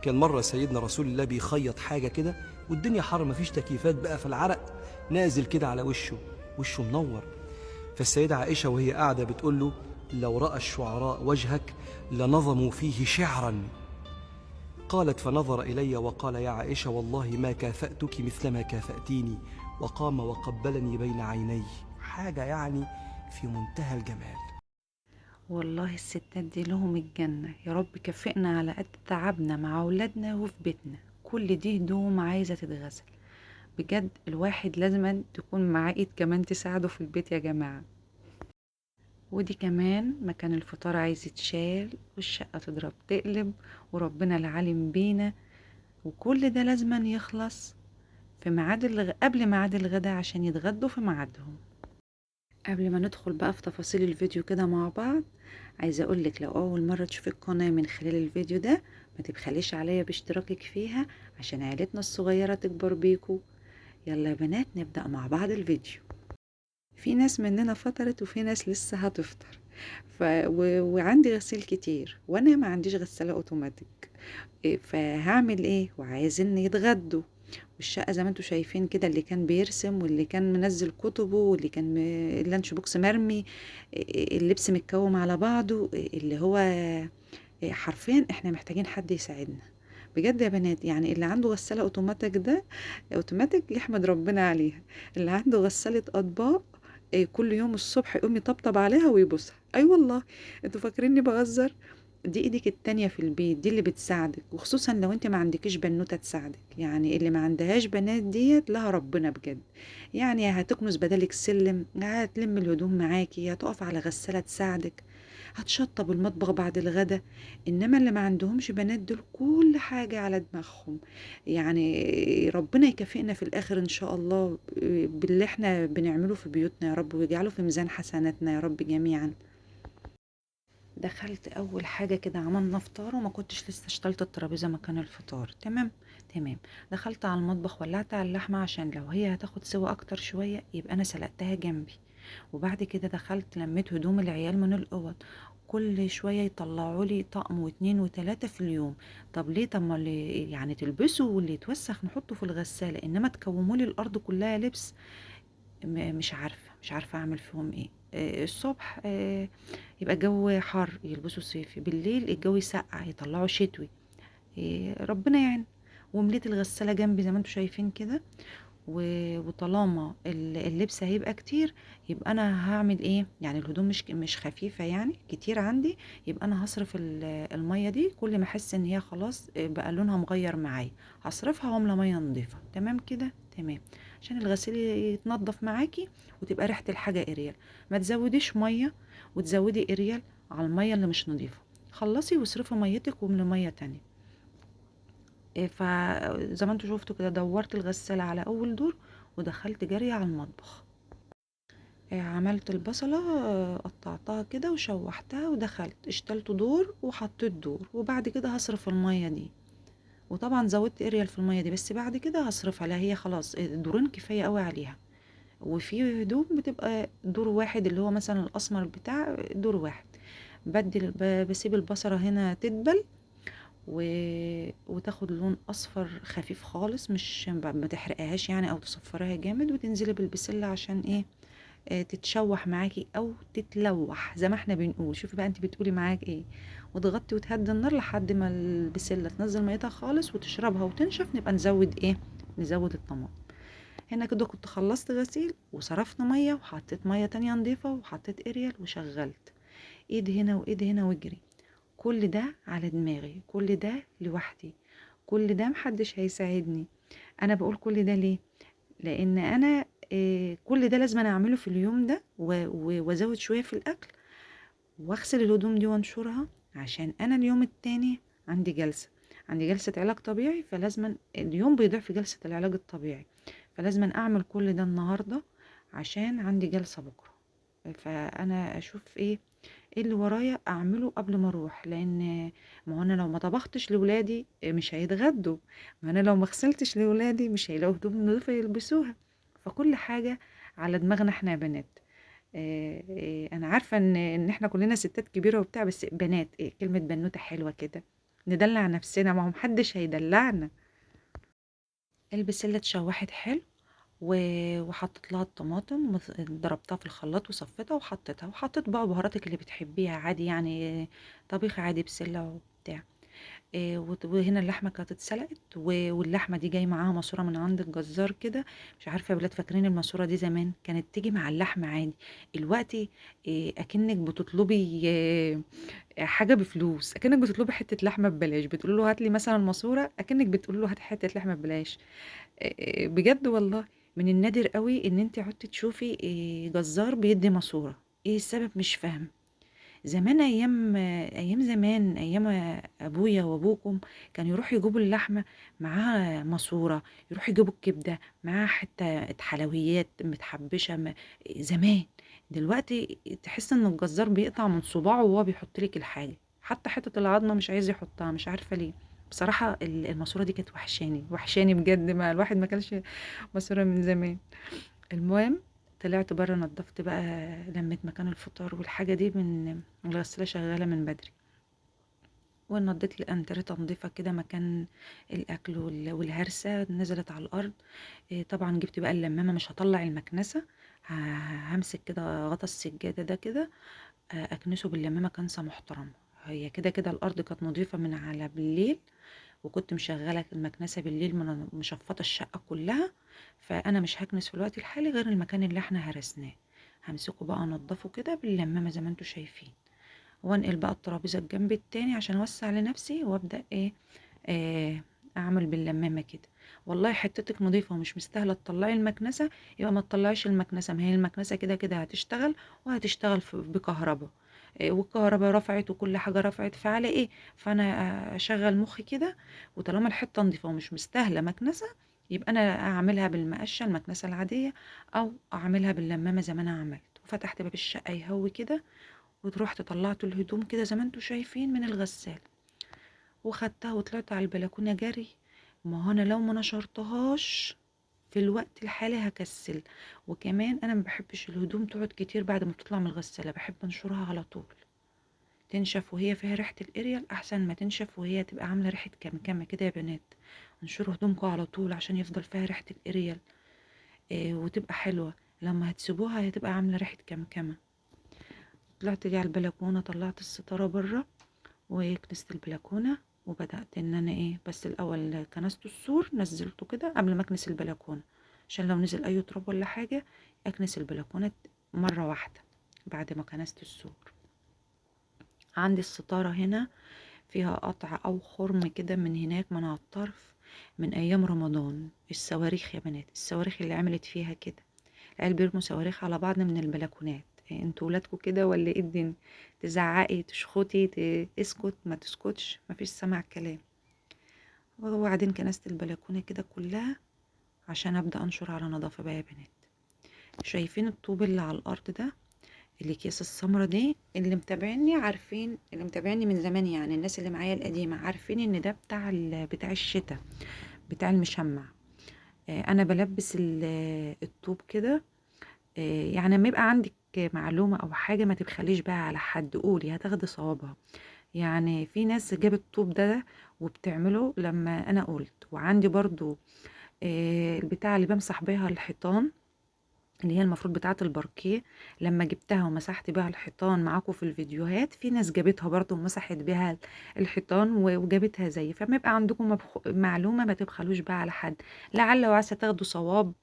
كان مرة سيدنا رسول الله بيخيط حاجة كده، والدنيا حر مفيش تكييفات بقى، فالعرق نازل كده على وشه، وشه منور. فالسيدة عائشة وهي قاعدة بتقول له: لو رأى الشعراء وجهك لنظموا فيه شعرا. قالت: فنظر إلي وقال: يا عائشة والله ما كافأتك مثلما كافأتيني. وقام وقبلني بين عيني. حاجة يعني في منتهى الجمال. والله الستات دي لهم الجنة، يا رب كفئنا على قد تعبنا مع أولادنا وفي بيتنا. كل دي هدوم عايزة تتغسل. بجد الواحد لازم تكون معاه ايد كمان تساعده في البيت يا جماعة. ودي كمان مكان الفطار عايز يتشال، والشقة تضرب تقلب، وربنا العالم بينا. وكل ده لازما يخلص في قبل ميعاد الغدا عشان يتغدوا في ميعادهم. قبل ما ندخل بقى في تفاصيل الفيديو كده مع بعض، عايزة اقولك لو اول مرة تشوفي القناة من خلال الفيديو ده، ما تبخليش عليا باشتراكك فيها عشان عيلتنا الصغيرة تكبر بيكو. يلا يا بنات نبدأ مع بعض الفيديو. في ناس مننا فطرت وفي ناس لسه هتفطر. وعندي غسيل كتير وانا ما عنديش غسالة اوتوماتيك. فهعمل ايه؟ وعايزين يتغدوا. والشقة زي ما انتوا شايفين كده، اللي كان بيرسم واللي كان منزل كتبه واللي كان اللانش بوكس مرمي، اللبس متكوم على بعضه، اللي هو حرفيا احنا محتاجين حد يساعدنا. بجد يا بنات، يعني اللي عنده غسالة اوتوماتيك ده اوتوماتيك يحمد ربنا عليها. اللي عنده غسالة اطباق كل يوم الصبح يقوم يطبطب عليها ويبوسها. اي والله، انتوا فاكريني بهزر؟ دي ايدك التانية في البيت، دي اللي بتساعدك، وخصوصا لو انت ما عندكيش بنوتة تساعدك. يعني اللي ما عندهاش بنات ديت لها ربنا بجد. يعني هتكنس بدلك سلم، هتلم الهدوم معاكي، هتقف على غسالة تساعدك، هتشطب المطبخ بعد الغدا. انما اللي ما عندهمش بنات دول كل حاجة على دماغهم. يعني ربنا يكافئنا في الاخر ان شاء الله باللي احنا بنعمله في بيوتنا يا رب، ويجعله في ميزان حسناتنا يا رب جميعا. دخلت اول حاجه كده عملنا فطار، وما كنتش لسه اشتلت الترابيزه مكان الفطار. تمام تمام. دخلت على المطبخ، ولعت على اللحمه عشان لو هي هتاخد سوا اكتر شويه يبقى انا سلقتها جنبي. وبعد كده دخلت لميت هدوم العيال من الاوض. كل شويه يطلعوا لي طقم واتنين وتلاته في اليوم. طب ليه؟ طب ما اللي يعني تلبسه واللي يتوسخ نحطه في الغساله، انما تكوموا لي الارض كلها لبس. مش عارفة أعمل فيهم إيه. الصبح يبقى الجو حر يلبسوا صيفي، بالليل الجو يسقع يطلعوا شتوي. ربنا يعني. ومليت الغسالة جنبي زي ما انتوا شايفين كده. وطالما اللبس هيبقى كتير، يبقى انا هعمل ايه؟ يعني الهدوم مش خفيفة، يعني كتير عندي. يبقى انا هصرف المية دي كل ما احس ان هي خلاص بقى لونها مغير معايا، هصرفها واملى مية نظيفة. تمام كده تمام. عشان الغسيل يتنضف معاكي وتبقى ريحة الحاجة اريال. ما تزوديش مية وتزودي اريال على المية اللي مش نظيفة. خلصي واصرفي ميتك واملي مية تانية. فزي ما انتوا شفتوا كده، دورت الغسالة على أول دور ودخلت جري على المطبخ. عملت البصلة، قطعتها كده وشوحتها، ودخلت اشتلت دور وحطيت دور، وبعد كده هصرف المية دي. وطبعا زودت اريال في المية دي، بس بعد كده هصرفها، لا هي خلاص دورين كفاية قوي عليها. وفي هدوم بتبقى دور واحد، اللي هو مثلا الأسمر بتاع دور واحد. بسيب البصلة هنا تدبل و... وتاخد لون اصفر خفيف خالص، مش ما تحرقهاش يعني او تصفرها جامد، وتنزلي بالبسله عشان ايه؟ تتشوح معاكي او تتلوح زي ما احنا بنقول. شوفي بقى انت بتقولي معاك ايه. وتغطي وتهدي النار لحد ما البسله تنزل ميتها خالص وتشربها وتنشف، نبقى نزود ايه؟ نزود الطماطم. هنا كده كنت خلصت غسيل وصرفت ميه وحطيت ميه تانية نضيفه وحطيت اريال وشغلت. ايد هنا وايد هنا واجري. كل ده على دماغي، كل ده لوحدي، كل ده محدش هيساعدني. انا بقول كل ده ليه؟ لان انا كل ده لازم أنا اعمله في اليوم ده، وازود شوية في الاكل، واغسل الهدوم دي وانشرها، عشان انا اليوم التاني عندي جلسة علاج طبيعي، فلازم اليوم بيضيع في جلسة العلاج الطبيعي. فلازم اعمل كل ده النهاردة عشان عندي جلسة بكرة. فانا اشوف ايه اللي ورايا اعمله قبل ما اروح، لان ما هو انا لو ما طبختش لولادي مش هيتغدوا، ما انا لو ما غسلتش لولادي مش هيلاقوا هدوم نظيفه يلبسوها. فكل حاجه على دماغنا احنا يا بنات. انا عارفه ان احنا كلنا ستات كبيره وبتاع، بس بنات كلمه بنوته حلوه كده. ندلع نفسنا، ما هو محدش هيدلعنا. البسلة اتشوحت حلو وحطيت لها الطماطم ضربتها في الخلاط وصفيتها وحطيتها، وحطيت بقى بهاراتك اللي بتحبيها عادي يعني، طبيخ عادي بسلة وبتاع. وهنا اللحمة كانت اتسلقت واللحمة دي جاي معاها ماسورة من عند الجزار كده. مش عارفة يا بلاد، فاكرين الماسورة دي زمان كانت تيجي مع اللحمة عادي؟ دلوقتي اكنك بتطلبي حاجة بفلوس، اكنك بتطلبي حتة لحمة ببلاش، بتقول له هات لي مثلا ماسورة اكنك بتقول له هات حتة لحمة ببلاش. بجد والله. من النادر قوي ان انت عدتي تشوفي جزار بيدي ماسورة. ايه السبب؟ مش فاهم. زمان ايام زمان، ايام ابويا وابوكم كانوا يروحوا يجيبوا اللحمه معاها ماسوره، يروحوا يجيبوا الكبده معاها حته حلويات متحبشه زمان. دلوقتي تحس ان الجزار بيقطع من صباعه وهو بيحط لك الحاجه، حتى حته العظمه مش عايز يحطها، مش عارفه ليه. بصراحه الماسوره دي كانت وحشاني وحشاني بجد، ما الواحد ما كانش ماسوره من زمان. المهم، طلعت بره نضفت بقى، لميت مكان الفطار والحاجة دي من الغسالة شغالة من بدري، ونضيت الانتريه تنظيفة كده مكان الأكل والهرسة نزلت على الأرض. طبعا جبت بقى اللمامة، مش هطلع المكنسة، همسك كده غطا السجادة ده كده، أكنسه باللمامة كنسة محترمة. هي كده كده الأرض كانت نظيفة من على بالليل، وكنت مشغلة المكنسة بالليل مشفطة الشقة كلها، فأنا مش هكنس في الوقت الحالي غير المكان اللي احنا هرسناه. همسكه بقى انضفه كده باللمامة زي ما انتوا شايفين، وانقل بقى الترابيزة الجنب التاني عشان اوسع لنفسي، وابدأ آه اعمل باللمامة كده. والله حتتك نظيفة ومش مستاهلة تطلعي المكنسة، يبقى ما تطلعيش المكنسة، ما هي المكنسة كده كده هتشتغل، وهتشتغل بكهرباء. والكهرباء رفعت وكل حاجة رفعت، فعلى ايه؟ فانا اشغل مخي كده، وطالما الحتة نظيفة ومش مستاهلة مكنسة، يبقى انا اعملها بالمقشة المكنسة العادية، او اعملها باللمامة زي ما انا عملت. وفتحت باب الشقة يهوي كده، ورحت طلعت الهدوم كده زي ما انتوا شايفين من الغسالة، وخدتها وطلعت على البلكونة جري. ما هو انا لو ما نشرتهاش في الوقت الحالي هكسل. وكمان انا ما بحبش الهدوم تقعد كتير بعد ما بتطلع من الغسالة، بحب انشرها على طول، تنشف وهي فيها ريحة الاريال احسن ما تنشف وهي تبقى عاملة ريحة كمكمة كده. يا بنات، انشروا هدومكم على طول عشان يفضل فيها ريحة الاريال، وتبقى حلوة. لما هتسيبوها هتبقى عاملة ريحة كمكمة. طلعت دي على البلكونة، طلعت الستارة بره وكنست البلكونة، وبدأت ان انا بس الاول كنست السور، نزلته كده قبل ما اكنس البلكونة، عشان لو نزل اي تراب ولا حاجة اكنس البلكونة مرة واحدة بعد ما كنست السور. عندي الستارة هنا فيها قطع او خرم كده من هناك من على الطرف، من ايام رمضان. الصواريخ يا بنات، الصواريخ اللي عملت فيها كده، العيال بيرموا صواريخ على بعض من البلكونات. انتوا ولادكوا كده ولا ايه الدنيا؟ تزعقي تشخطي اسكت ما تسكتش، مفيش سمع كلام. وبعدين كنست البلكونه كده كلها عشان ابدا انشر على نظافه بقى يا بنات. شايفين الطوب اللي على الارض ده، اللي كيس السمرة دي؟ اللي متابعني عارفين، اللي متابعني من زمان يعني، الناس اللي معايا القديمه عارفين ان ده بتاع الشتاء، بتاع المشمع. انا بلبس الطوب كده. يعني لما يبقى عندك معلومة أو حاجة ما تبخليش بقى على حد، قولي هتاخدي صوابها. يعني في ناس جابت الطوب ده وبتعمله لما أنا قلت. وعندي برضو البتاع اللي بمسح بيها الحيطان، اللي هي المفروض بتاعة الباركيه، لما جبتها ومسحت بيها الحيطان معاكم في الفيديوهات، في ناس جابتها برضو ومسحت بيها الحيطان وجابتها زي. فما يبقى عندكم معلومة ما تبخلوش بقى على حد، لعل وعسى تاخدوا صواب.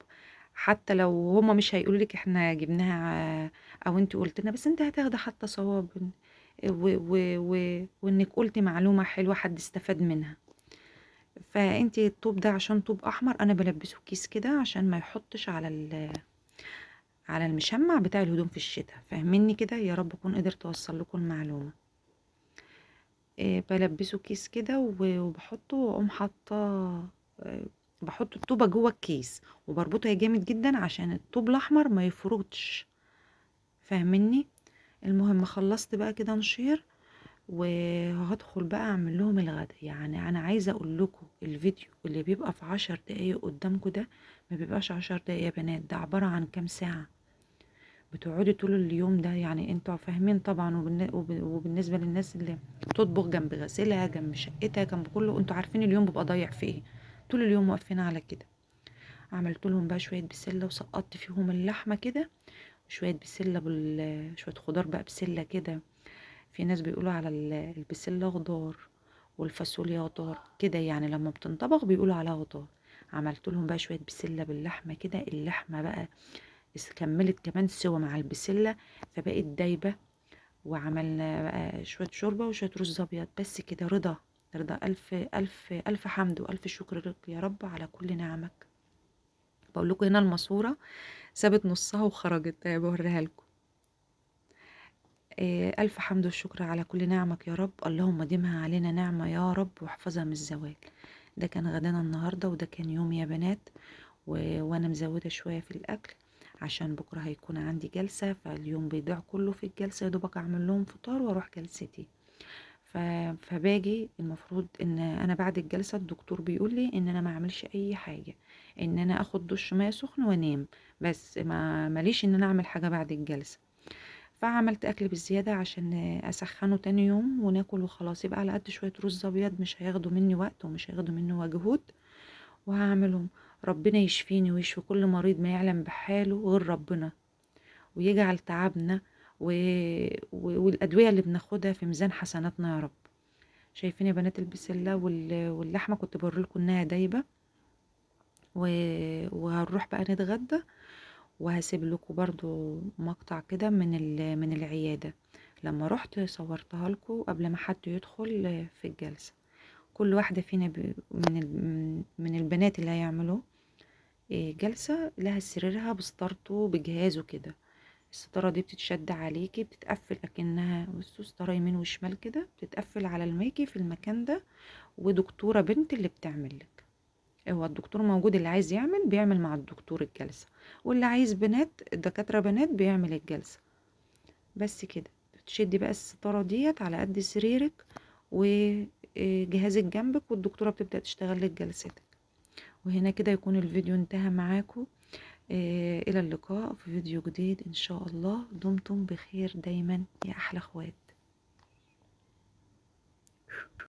حتى لو هما مش هيقولوا لك احنا جبناها او انت قلت لنا، بس انت هتاخدي حتى صواب، وانك قلتي معلومة حلوة حد استفاد منها. فانت الطوب ده عشان طوب احمر انا بلبسه كيس كده عشان ما يحطش على المشمع بتاع الهدوم في الشتاء. فاهميني كده؟ يا رب اكون قدرت اوصل لكم المعلومة. بلبسه كيس كده وبحطه، واقوم حاطه بحط الطوبة جوه الكيس وبربطها جامد جدا عشان الطوب الاحمر ما يفرطش. فاهميني؟ المهم خلصت بقى كده نشير، وهدخل بقى اعمل لهم الغدا. يعني انا عايزه اقول لكم الفيديو اللي بيبقى في 10 دقايق قدامكم ده ما بيبقاش 10 دقايق يا بنات، ده عباره عن كام ساعه. بتقعدي طول اليوم ده، يعني انتوا فاهمين طبعا، وبالنسبة للناس اللي بتطبخ جنب غسيلها جنب شقتها جنب كله، انتوا عارفين اليوم بيبقى ضايع في ايه. طول اليوم واقفين على كده. عملت لهم بقى شوية بسلة وسقطت فيهم اللحمة كده، شوية بسلة شوية خضار بقى بسلة كده. في ناس بيقولوا على البسلة خضار والفاصوليا خضار كده، يعني لما بتنطبخ بيقولوا عليها خضار. عملت لهم بقى شوية بسلة باللحمة كده، اللحمة بقى كملت كمان سوا مع البسلة فبقت دايبة. وعملنا بقى شوية شوربة وشوية رز أبيض، بس كده رضا. رضا، ألف ألف ألف حمد وألف شكر لك يا رب على كل نعمك. بقول لكم هنا الماسورة سابت نصها وخرجت، بوريها لكم. ألف حمد والشكر على كل نعمك يا رب، اللهم ديمها علينا نعمة يا رب واحفظها من الزوال. ده كان غدانا النهاردة، وده كان يوم يا بنات. وأنا مزودة شوية في الأكل عشان بكرة هيكون عندي جلسة، فاليوم بيضيع كله في الجلسة، يا دوبك أعمل لهم فطار وأروح جلستي. ف... فباجي المفروض ان انا بعد الجلسه الدكتور بيقول لي ان انا ما اعملش اي حاجه، ان انا اخد دش ميه سخن وانام، بس ما ماليش ان انا اعمل حاجه بعد الجلسه. فعملت اكل بالزياده عشان اسخنه تاني يوم وناكل وخلاص، يبقى على قد شويه رز ابيض مش هياخدوا مني وقت ومش هياخدوا مني مجهود، وهعملهم. ربنا يشفيني ويشفي كل مريض ما يعلم بحاله غير ربنا، ويجعل تعبنا و... والادويه اللي بناخدها في ميزان حسناتنا يا رب. شايفين يا بنات البسله واللحمه كنت بوريلكم انها دايبه. و... وهنروح بقى نتغدى، وهسيب لكم برضو مقطع كده من العياده. لما رحت صورتها لكم قبل ما حد يدخل في الجلسه. كل واحده فينا من البنات اللي هيعملوا جلسه لها سريرها بستارته بجهازه كده. الستارة دي بتتشد عليكي، بتتقفل اكنها بصوا ستارة يمين وشمال كده، بتتقفل على الماكي في المكان ده. ودكتورة بنت اللي بتعمل لك. هو الدكتور موجود، اللي عايز يعمل بيعمل مع الدكتور الجلسة، واللي عايز بنات الدكاترة بنات بيعمل الجلسة. بس كده. تشدي بقى الستارة ديت على قد سريرك وجهازك جنبك، والدكتورة بتبدأ تشتغل لك جلستك. وهنا كده يكون الفيديو انتهى معاكم. إلى اللقاء في فيديو جديد إن شاء الله. دمتم بخير دايما يا أحلى أخوات.